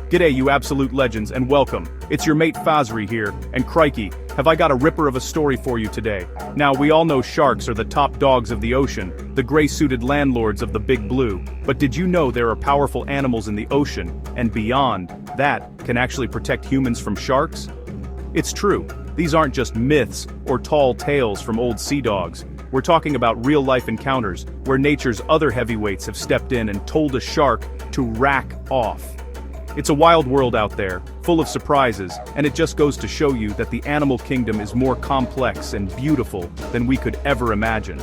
G'day you absolute legends and welcome. It's your mate Fazri here, and crikey, have I got a ripper of a story for you today. Now we all know sharks are the top dogs of the ocean, the gray-suited landlords of the big blue. But did you know there are powerful animals in the ocean, and beyond that, can actually protect humans from sharks? It's true, these aren't just myths or tall tales from old sea dogs. We're talking about real-life encounters, where nature's other heavyweights have stepped in and told a shark to rack off. It's a wild world out there, full of surprises, and it just goes to show you that the animal kingdom is more complex and beautiful than we could ever imagine.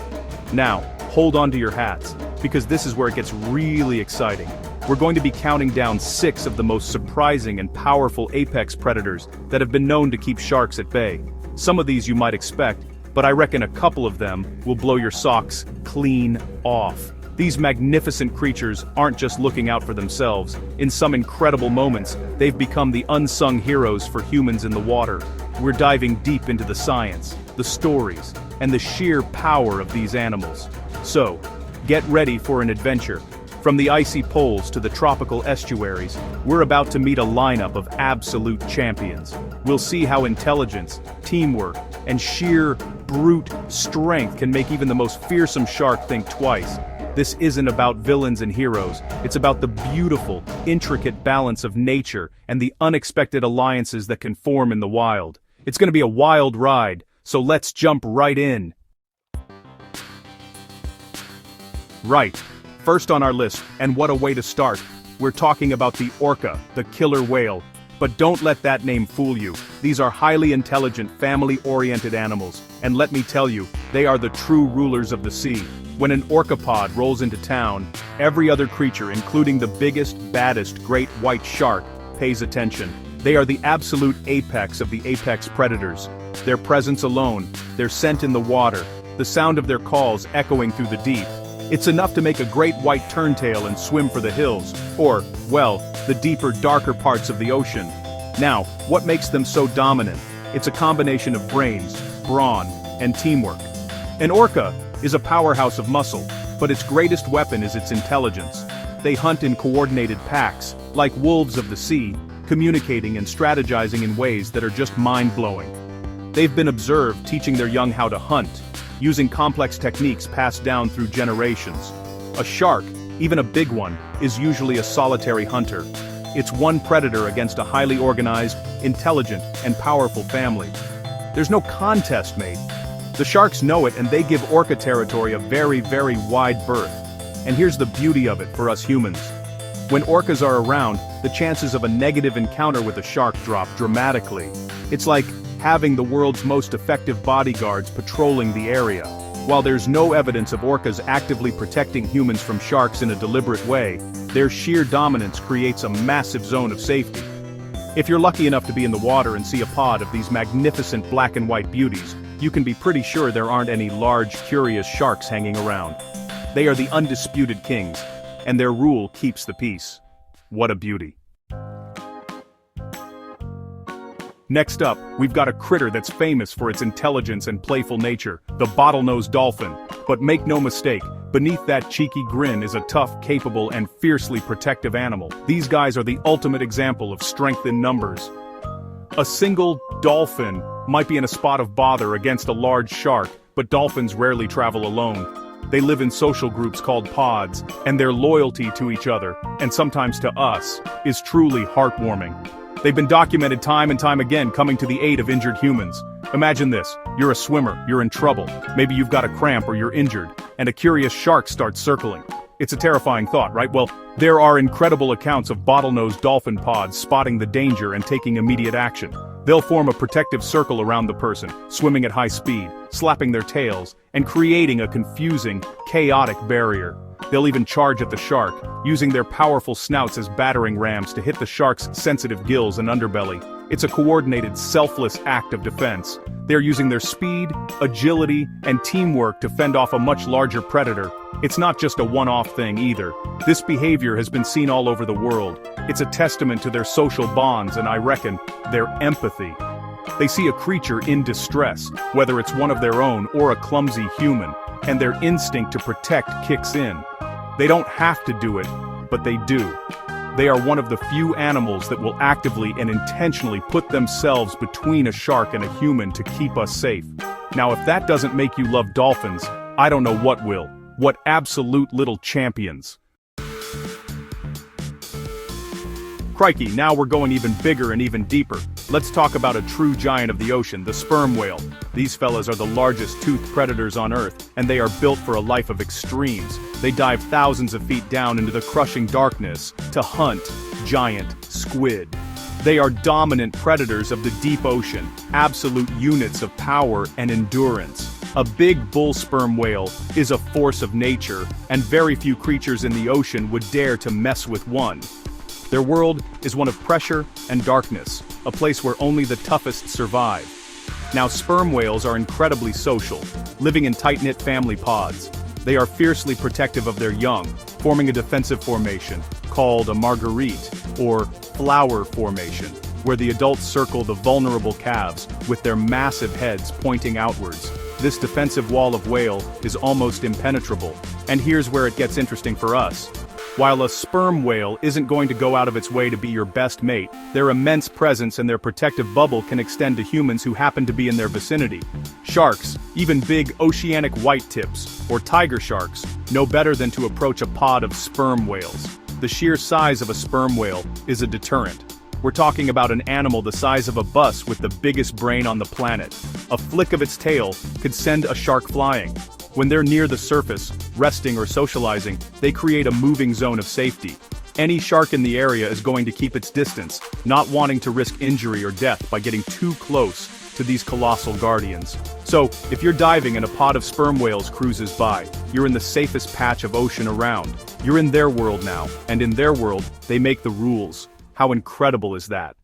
Now, hold on to your hats, because this is where it gets really exciting. We're going to be counting down 6 of the most surprising and powerful apex predators that have been known to keep sharks at bay. Some of these you might expect, but I reckon a couple of them will blow your socks clean off. These magnificent creatures aren't just looking out for themselves. In some incredible moments, they've become the unsung heroes for humans in the water. We're diving deep into the science, the stories, and the sheer power of these animals. So, get ready for an adventure. From the icy poles to the tropical estuaries, we're about to meet a lineup of absolute champions. We'll see how intelligence, teamwork, and sheer brute strength can make even the most fearsome shark think twice. This isn't about villains and heroes, it's about the beautiful, intricate balance of nature and the unexpected alliances that can form in the wild. It's gonna be a wild ride, so let's jump right in. Right, first on our list, and what a way to start, we're talking about the orca, the killer whale. But don't let that name fool you. These are highly intelligent, family-oriented animals, and let me tell you, they are the true rulers of the sea. When an orcapod rolls into town, every other creature, including the biggest, baddest great white shark, pays attention. They are the absolute apex of the apex predators. Their presence alone, their scent in the water, the sound of their calls echoing through the deep. It's enough to make a great white turntail and swim for the hills, or, well, the deeper, darker parts of the ocean. Now, what makes them so dominant? It's a combination of brains, brawn, and teamwork. An orca is a powerhouse of muscle, but its greatest weapon is its intelligence. They hunt in coordinated packs, like wolves of the sea, communicating and strategizing in ways that are just mind-blowing. They've been observed teaching their young how to hunt, using complex techniques passed down through generations. A shark, even a big one, is usually a solitary hunter. It's one predator against a highly organized, intelligent, and powerful family. There's no contest made. The sharks know it and they give orca territory a very, very wide berth. And here's the beauty of it for us humans. When orcas are around, the chances of a negative encounter with a shark drop dramatically. It's like having the world's most effective bodyguards patrolling the area. While there's no evidence of orcas actively protecting humans from sharks in a deliberate way, their sheer dominance creates a massive zone of safety. If you're lucky enough to be in the water and see a pod of these magnificent black and white beauties, you can be pretty sure there aren't any large, curious sharks hanging around. They are the undisputed kings, and their rule keeps the peace. What a beauty. Next up, we've got a critter that's famous for its intelligence and playful nature, the bottlenose dolphin. But make no mistake, beneath that cheeky grin is a tough, capable, and fiercely protective animal. These guys are the ultimate example of strength in numbers. A single dolphin might be in a spot of bother against a large shark, but dolphins rarely travel alone. They live in social groups called pods, and their loyalty to each other, and sometimes to us, is truly heartwarming. They've been documented time and time again coming to the aid of injured humans. Imagine this, you're a swimmer, you're in trouble, maybe you've got a cramp or you're injured, and a curious shark starts circling. It's a terrifying thought, right? Well, there are incredible accounts of bottlenose dolphin pods spotting the danger and taking immediate action. They'll form a protective circle around the person, swimming at high speed, slapping their tails, and creating a confusing, chaotic barrier. They'll even charge at the shark, using their powerful snouts as battering rams to hit the shark's sensitive gills and underbelly. It's a coordinated, selfless act of defense. They're using their speed, agility, and teamwork to fend off a much larger predator. It's not just a one-off thing either. This behavior has been seen all over the world. It's a testament to their social bonds and, I reckon, their empathy. They see a creature in distress, whether it's one of their own or a clumsy human, and their instinct to protect kicks in. They don't have to do it, but they do. They are one of the few animals that will actively and intentionally put themselves between a shark and a human to keep us safe. Now, if that doesn't make you love dolphins, I don't know what will. What absolute little champions. Crikey, now we're going even bigger and even deeper. Let's talk about a true giant of the ocean, the sperm whale. These fellas are the largest toothed predators on Earth, and they are built for a life of extremes. They dive thousands of feet down into the crushing darkness to hunt giant squid. They are dominant predators of the deep ocean, absolute units of power and endurance. A big bull sperm whale is a force of nature, and very few creatures in the ocean would dare to mess with one. Their world is one of pressure and darkness, a place where only the toughest survive. Now, sperm whales are incredibly social, living in tight-knit family pods. They are fiercely protective of their young, forming a defensive formation, called a marguerite, or flower formation, where the adults circle the vulnerable calves, with their massive heads pointing outwards. This defensive wall of whale is almost impenetrable, and here's where it gets interesting for us. While a sperm whale isn't going to go out of its way to be your best mate, their immense presence and their protective bubble can extend to humans who happen to be in their vicinity. Sharks, even big oceanic whitetips, or tiger sharks, know better than to approach a pod of sperm whales. The sheer size of a sperm whale is a deterrent. We're talking about an animal the size of a bus with the biggest brain on the planet. A flick of its tail could send a shark flying. When they're near the surface, resting or socializing, they create a moving zone of safety. Any shark in the area is going to keep its distance, not wanting to risk injury or death by getting too close to these colossal guardians. So, if you're diving and a pod of sperm whales cruises by, you're in the safest patch of ocean around. You're in their world now, and in their world, they make the rules. How incredible is that?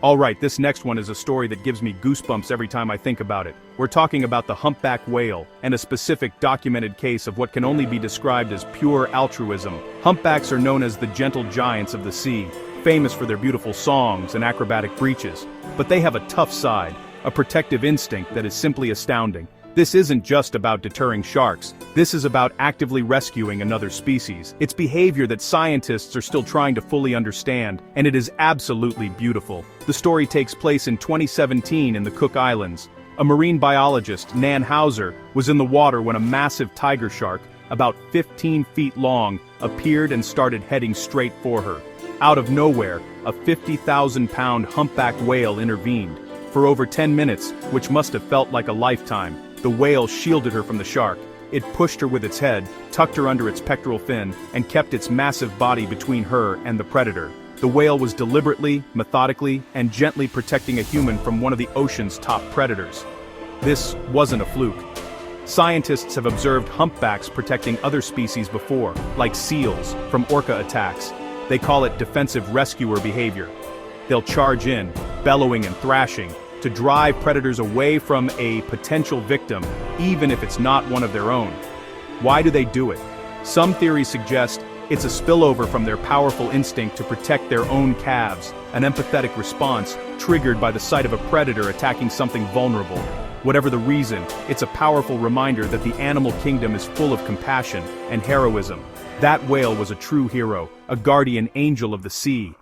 Alright, this next one is a story that gives me goosebumps every time I think about it. We're talking about the humpback whale, and a specific documented case of what can only be described as pure altruism. Humpbacks are known as the gentle giants of the sea, famous for their beautiful songs and acrobatic breaches. But they have a tough side, a protective instinct that is simply astounding. This isn't just about deterring sharks. This is about actively rescuing another species. It's behavior that scientists are still trying to fully understand, and it is absolutely beautiful. The story takes place in 2017 in the Cook Islands. A marine biologist, Nan Hauser, was in the water when a massive tiger shark, about 15 feet long, appeared and started heading straight for her. Out of nowhere, a 50,000-pound humpback whale intervened. For over 10 minutes, which must have felt like a lifetime, the whale shielded her from the shark. It pushed her with its head, tucked her under its pectoral fin, and kept its massive body between her and the predator. The whale was deliberately, methodically, and gently protecting a human from one of the ocean's top predators. This wasn't a fluke. Scientists have observed humpbacks protecting other species before, like seals, from orca attacks. They call it defensive rescuer behavior. They'll charge in, bellowing and thrashing, to drive predators away from a potential victim, even if it's not one of their own. Why do they do it? Some theories suggest it's a spillover from their powerful instinct to protect their own calves, an empathetic response triggered by the sight of a predator attacking something vulnerable. Whatever the reason, it's a powerful reminder that the animal kingdom is full of compassion and heroism. That whale was a true hero, a guardian angel of the sea.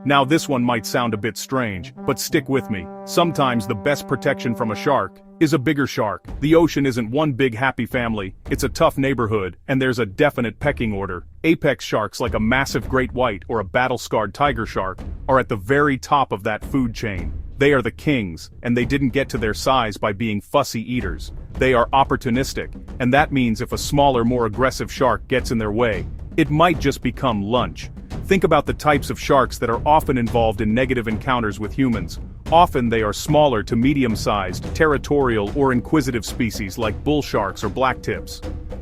Now this one might sound a bit strange, but stick with me. Sometimes the best protection from a shark is a bigger shark. The ocean isn't one big happy family, it's a tough neighborhood, and there's a definite pecking order. Apex sharks like a massive great white or a battle-scarred tiger shark are at the very top of that food chain. They are the kings, and they didn't get to their size by being fussy eaters. They are opportunistic, and that means if a smaller, more aggressive shark gets in their way, it might just become lunch. Think about the types of sharks that are often involved in negative encounters with humans. Often they are smaller to medium-sized, territorial or inquisitive species like bull sharks or blacktips.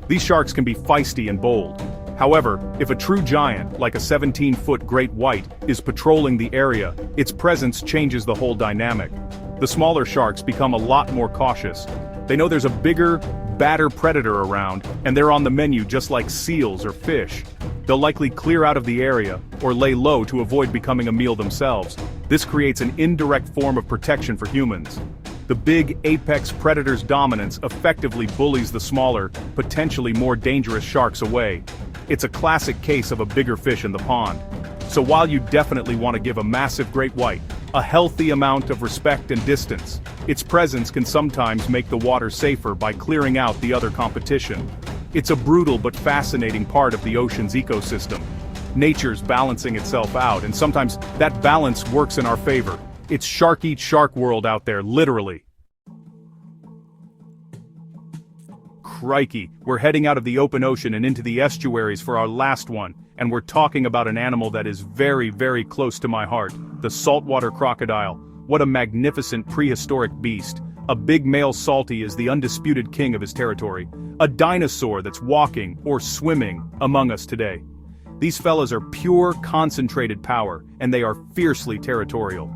These sharks can be feisty and bold. However, if a true giant, like a 17-foot great white, is patrolling the area, its presence changes the whole dynamic. The smaller sharks become a lot more cautious. They know there's a bigger, badder predator around, and they're on the menu just like seals or fish. They'll likely clear out of the area, or lay low to avoid becoming a meal themselves. This creates an indirect form of protection for humans. The big apex predator's dominance effectively bullies the smaller, potentially more dangerous sharks away. It's a classic case of a bigger fish in the pond. So while you definitely want to give a massive great white a healthy amount of respect and distance, its presence can sometimes make the water safer by clearing out the other competition. It's a brutal but fascinating part of the ocean's ecosystem. Nature's balancing itself out, and sometimes that balance works in our favor. It's shark eat shark world out there, literally. Crikey, we're heading out of the open ocean and into the estuaries for our last one, and we're talking about an animal that is very, very close to my heart, the saltwater crocodile. What a magnificent prehistoric beast. A big male salty is the undisputed king of his territory. A dinosaur that's walking, or swimming, among us today. These fellas are pure, concentrated power, and they are fiercely territorial.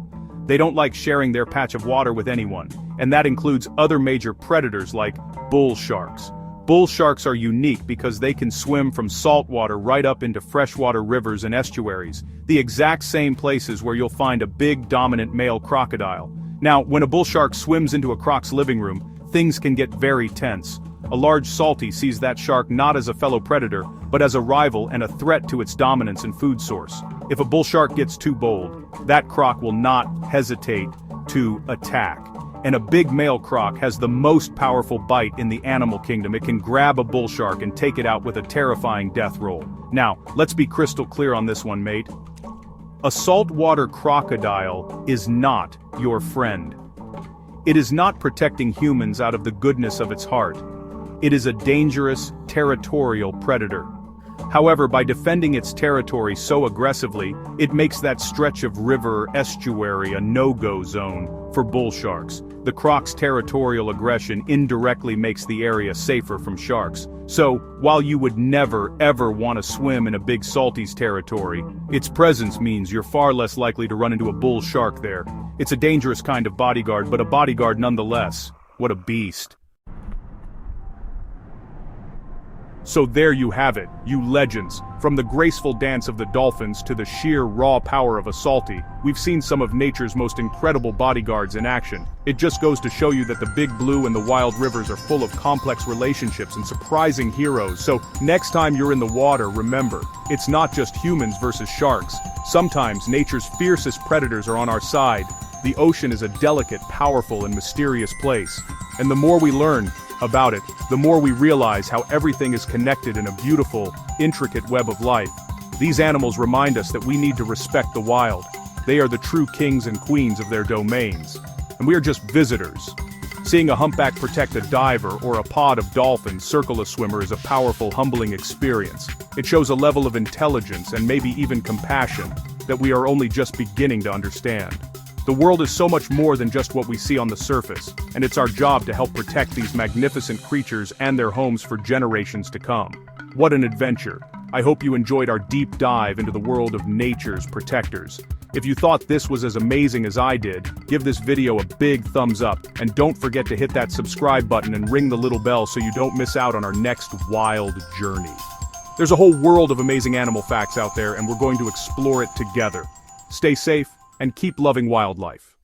They don't like sharing their patch of water with anyone, and that includes other major predators like bull sharks. Bull sharks are unique because they can swim from saltwater right up into freshwater rivers and estuaries, the exact same places where you'll find a big dominant male crocodile. Now, when a bull shark swims into a croc's living room, things can get very tense. A large salty sees that shark not as a fellow predator, but as a rival and a threat to its dominance and food source. If a bull shark gets too bold, that croc will not hesitate to attack. And a big male croc has the most powerful bite in the animal kingdom. It can grab a bull shark and take it out with a terrifying death roll. Now, let's be crystal clear on this one, mate. A saltwater crocodile is not your friend. It is not protecting humans out of the goodness of its heart. It is a dangerous, territorial predator. However, by defending its territory so aggressively, it makes that stretch of river or estuary a no-go zone for bull sharks. The croc's territorial aggression indirectly makes the area safer from sharks. So, while you would never, ever want to swim in a big salty's territory, its presence means you're far less likely to run into a bull shark there. It's a dangerous kind of bodyguard, but a bodyguard nonetheless. What a beast. So there you have it, you legends. From the graceful dance of the dolphins to the sheer raw power of a salty, we've seen some of nature's most incredible bodyguards in action. It just goes to show you that the big blue and the wild rivers are full of complex relationships and surprising heroes. So next time you're in the water, remember, it's not just humans versus sharks. Sometimes nature's fiercest predators are on our side. The ocean is a delicate, powerful, and mysterious place. And the more we learn about it, the more we realize how everything is connected in a beautiful, intricate web of life. These animals remind us that we need to respect the wild. They are the true kings and queens of their domains. And we are just visitors. Seeing a humpback protect a diver or a pod of dolphins circle a swimmer is a powerful, humbling experience. It shows a level of intelligence and maybe even compassion that we are only just beginning to understand. The world is so much more than just what we see on the surface, and it's our job to help protect these magnificent creatures and their homes for generations to come. What an adventure. I hope you enjoyed our deep dive into the world of nature's protectors. If you thought this was as amazing as I did, give this video a big thumbs up, and don't forget to hit that subscribe button and ring the little bell so you don't miss out on our next wild journey. There's a whole world of amazing animal facts out there, and we're going to explore it together. Stay safe and keep loving wildlife.